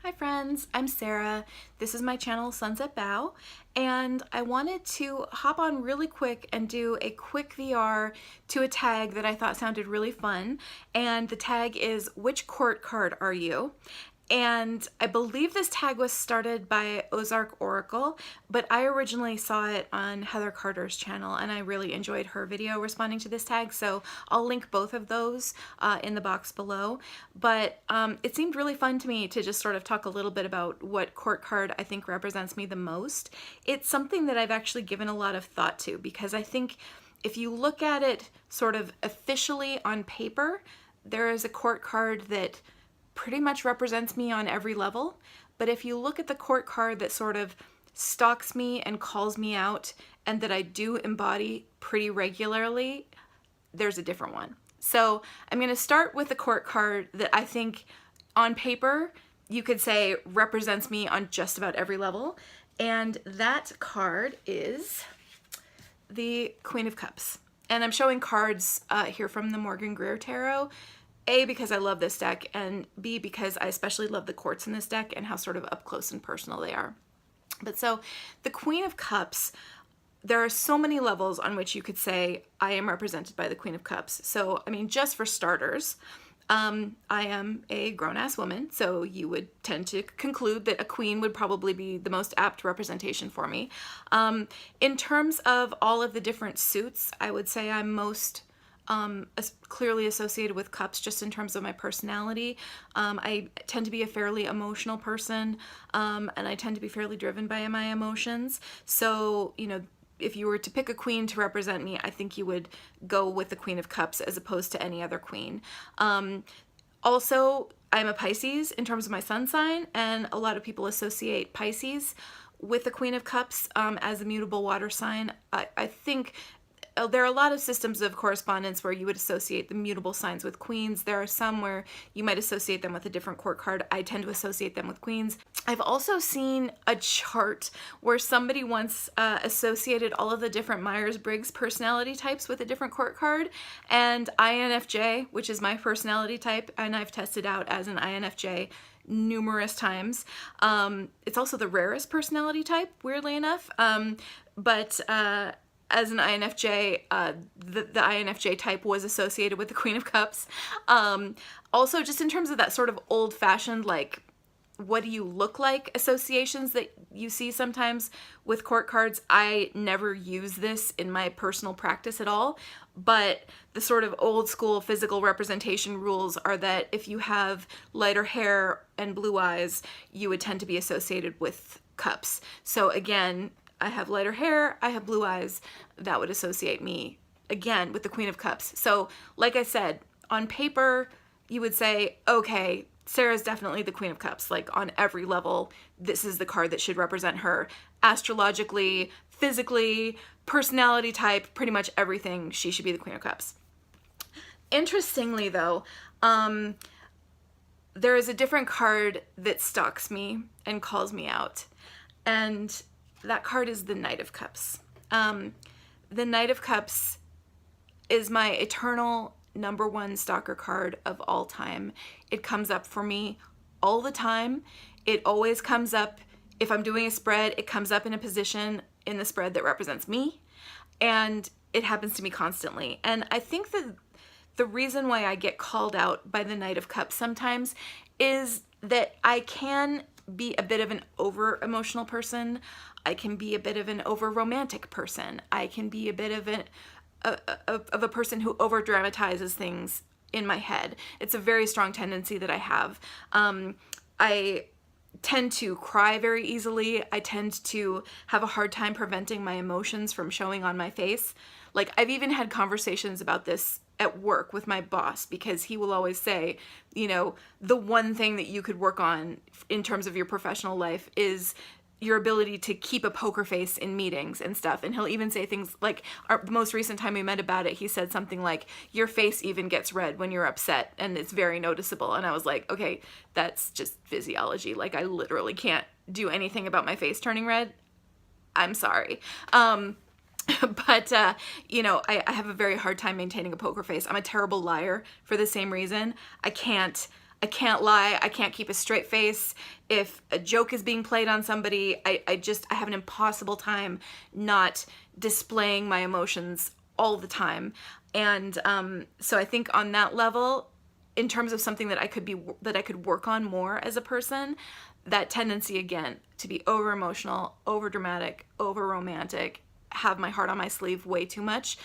Hi friends, I'm Sarah. This is my channel Sunset Bow, and I wanted to hop on really quick and do a quick VR to a tag that I thought sounded really fun. And the tag is, which court card are you? And I believe this tag was started by Ozark Oracle, but I originally saw it on Heather Carter's channel and I really enjoyed her video responding to this tag, so I'll link both of those in the box below. But it seemed really fun to me to just sort of talk a little bit about what court card I think represents me the most. It's something that I've actually given a lot of thought to, because I think if you look at it sort of officially on paper, there is a court card that pretty much represents me on every level. But if you look at the court card that sort of stalks me and calls me out and that I do embody pretty regularly, there's a different one. So I'm going to start with the court card that I think on paper you could say represents me on just about every level. And that card is the Queen of Cups. And I'm showing cards here from the Morgan Greer Tarot. A, because I love this deck, and B, because I especially love the courts in this deck and how sort of up close and personal they are. But so the Queen of Cups, there are so many levels on which you could say I am represented by the Queen of Cups. So, I mean, just for starters, I am a grown-ass woman, so you would tend to conclude that a queen would probably be the most apt representation for me. In terms of all of the different suits, I would say I'm most clearly associated with cups just in terms of my personality. I tend to be a fairly emotional person, and I tend to be fairly driven by my emotions. So, you know, if you were to pick a queen to represent me, I think you would go with the Queen of Cups as opposed to any other queen. Also, I'm a Pisces in terms of my sun sign, and a lot of people associate Pisces with the Queen of Cups as a mutable water sign. I think there are a lot of systems of correspondence where you would associate the mutable signs with queens. There are some where you might associate them with a different court card. I tend to associate them with queens. I've also seen a chart where somebody once associated all of the different Myers-Briggs personality types with a different court card, and INFJ, which is my personality type, and I've tested out as an INFJ numerous times. It's also the rarest personality type, weirdly enough, but as an INFJ, the INFJ type was associated with the Queen of Cups. Also, just in terms of that sort of old-fashioned, like, what do you look like associations that you see sometimes with court cards, I never use this in my personal practice at all. But the sort of old school physical representation rules are that if you have lighter hair and blue eyes, you would tend to be associated with cups. So again, I have lighter hair, I have blue eyes, that would associate me, again, with the Queen of Cups. So, like I said, on paper, you would say, okay, Sarah's definitely the Queen of Cups. Like, on every level, this is the card that should represent her. Astrologically, physically, personality type, pretty much everything, she should be the Queen of Cups. Interestingly, though, there is a different card that stalks me and calls me out. And that card is the Knight of Cups. The Knight of Cups is my eternal #1 stalker card of all time. It comes up for me all the time. It always comes up, if I'm doing a spread, it comes up in a position in the spread that represents me. And it happens to me constantly. And I think that the reason why I get called out by the Knight of Cups sometimes is that I can be a bit of an over-emotional person. I can be a bit of an over-romantic person. I can be a bit of a person who over-dramatizes things in my head. It's a very strong tendency that I have. I tend to cry very easily. I tend to have a hard time preventing my emotions from showing on my face. Like, I've even had conversations about this at work with my boss, because he will always say, you know, the one thing that you could work on in terms of your professional life is your ability to keep a poker face in meetings and stuff. And he'll even say things like, the most recent time we met about it, he said something like, your face even gets red when you're upset and it's very noticeable. And I was like, okay, that's just physiology. Like, I literally can't do anything about my face turning red. I'm sorry. But, you know, I have a very hard time maintaining a poker face. I'm a terrible liar for the same reason. I can't I can't lie. I can't keep a straight face. If a joke is being played on somebody, I have an impossible time not displaying my emotions all the time. And so I think on that level, in terms of something that I could work on more as a person, that tendency again to be over emotional, over dramatic, over romantic, have my heart on my sleeve way too much,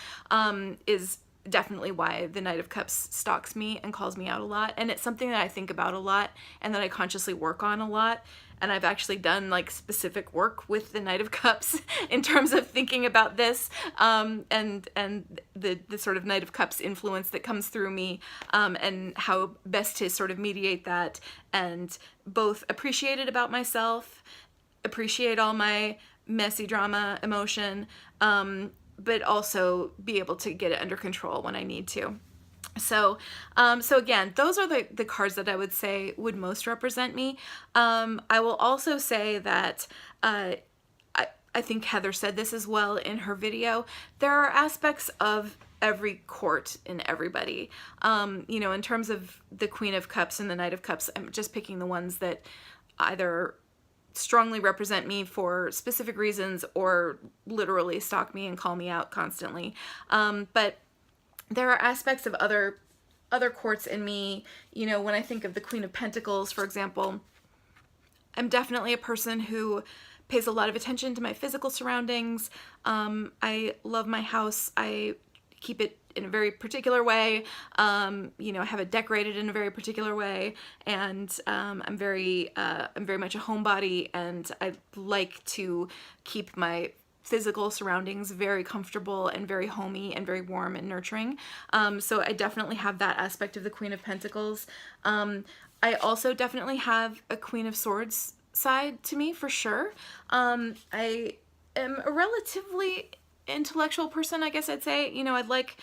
is definitely why the Knight of Cups stalks me and calls me out a lot. And it's something that I think about a lot and that I consciously work on a lot. And I've actually done like specific work with the Knight of Cups in terms of thinking about this, and the sort of Knight of Cups influence that comes through me, and how best to sort of mediate that and both appreciate it about myself, appreciate all my messy drama emotion, but also be able to get it under control when I need to. So again, those are the cards that I would say would most represent me. I will also say that I think Heather said this as well in her video. There are aspects of every court in everybody. You know, in terms of the Queen of Cups and the Knight of Cups, I'm just picking the ones that either strongly represent me for specific reasons or literally stalk me and call me out constantly. But there are aspects of other courts in me. You know, when I think of the Queen of Pentacles, for example, I'm definitely a person who pays a lot of attention to my physical surroundings. I love my house. I keep it in a very particular way. You know, I have it decorated in a very particular way, and I'm very much a homebody, and I like to keep my physical surroundings very comfortable and very homey and very warm and nurturing. So I definitely have that aspect of the Queen of Pentacles. I also definitely have a Queen of Swords side to me, for sure. I am a relatively intellectual person, I guess I'd say. You know, I like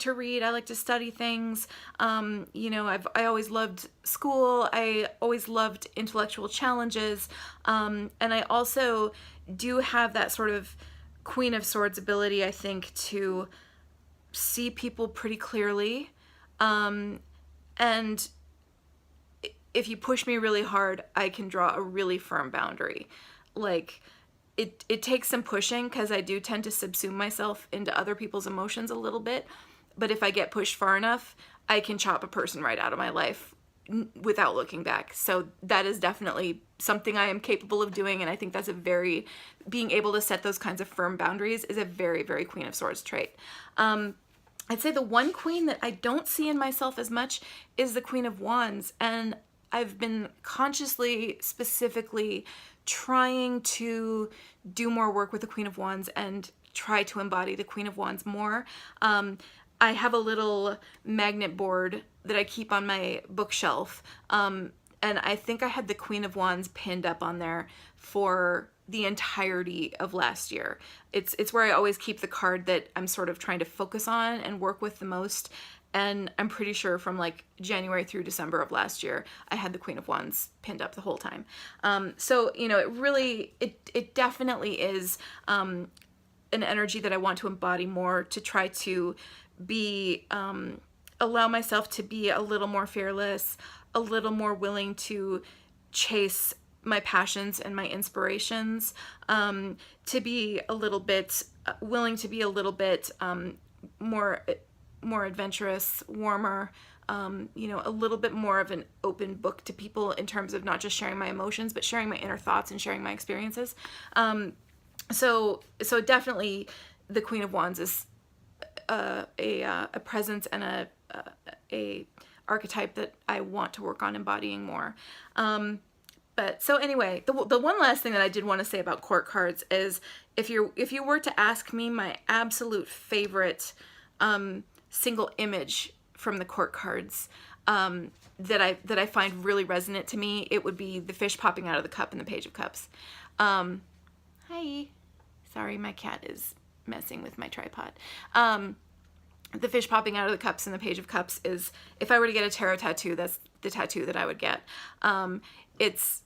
to read, I like to study things. You know, I always loved school. I always loved intellectual challenges. And I also do have that sort of Queen of Swords ability, I think, to see people pretty clearly. And if you push me really hard, I can draw a really firm boundary. Like, it takes some pushing, because I do tend to subsume myself into other people's emotions a little bit. But if I get pushed far enough, I can chop a person right out of my life without looking back. So that is definitely something I am capable of doing. And I think that's being able to set those kinds of firm boundaries is a very, very Queen of Swords trait. I'd say the one queen that I don't see in myself as much is the Queen of Wands. And I've been consciously, specifically trying to do more work with the Queen of Wands and try to embody the Queen of Wands more. I have a little magnet board that I keep on my bookshelf, and I think I had the Queen of Wands pinned up on there for the entirety of last year. It's where I always keep the card that I'm sort of trying to focus on and work with the most. And I'm pretty sure from like January through December of last year, I had the Queen of Wands pinned up the whole time. So, you know, it definitely is an energy that I want to embody more, to try to be, allow myself to be a little more fearless, a little more willing to chase my passions and my inspirations, to be a little bit, willing to be a little bit more adventurous, warmer, you know, a little bit more of an open book to people in terms of not just sharing my emotions, but sharing my inner thoughts and sharing my experiences. So definitely the Queen of Wands is a presence and a archetype that I want to work on embodying more. But so anyway, the one last thing that I did want to say about court cards is, if you were to ask me my absolute favorite single image from the court cards that I find really resonant to me, it would be the fish popping out of the cup in the Page of Cups. Hi, sorry, my cat is messing with my tripod. The fish popping out of the cups in the Page of Cups is, if I were to get a tarot tattoo, that's the tattoo that I would get. It's,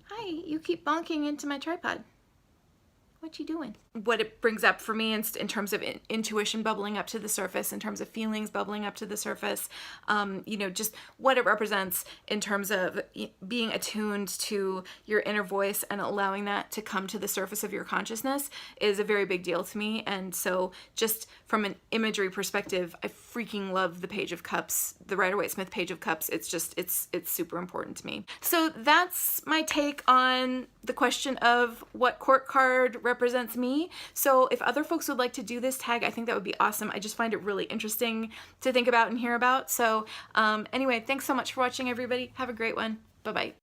hi, you keep bonking into my tripod. what you doing? What it brings up for me in terms of intuition bubbling up to the surface, in terms of feelings bubbling up to the surface, you know, just what it represents in terms of being attuned to your inner voice and allowing that to come to the surface of your consciousness is a very big deal to me. And so just from an imagery perspective, I freaking love the Page of Cups, the Rider-Waite-Smith Page of Cups. It's just, it's super important to me. So that's my take on the question of what court card represents me. So if other folks would like to do this tag, I think that would be awesome. I just find it really interesting to think about and hear about. So anyway, thanks so much for watching, everybody. Have a great one. Bye-bye.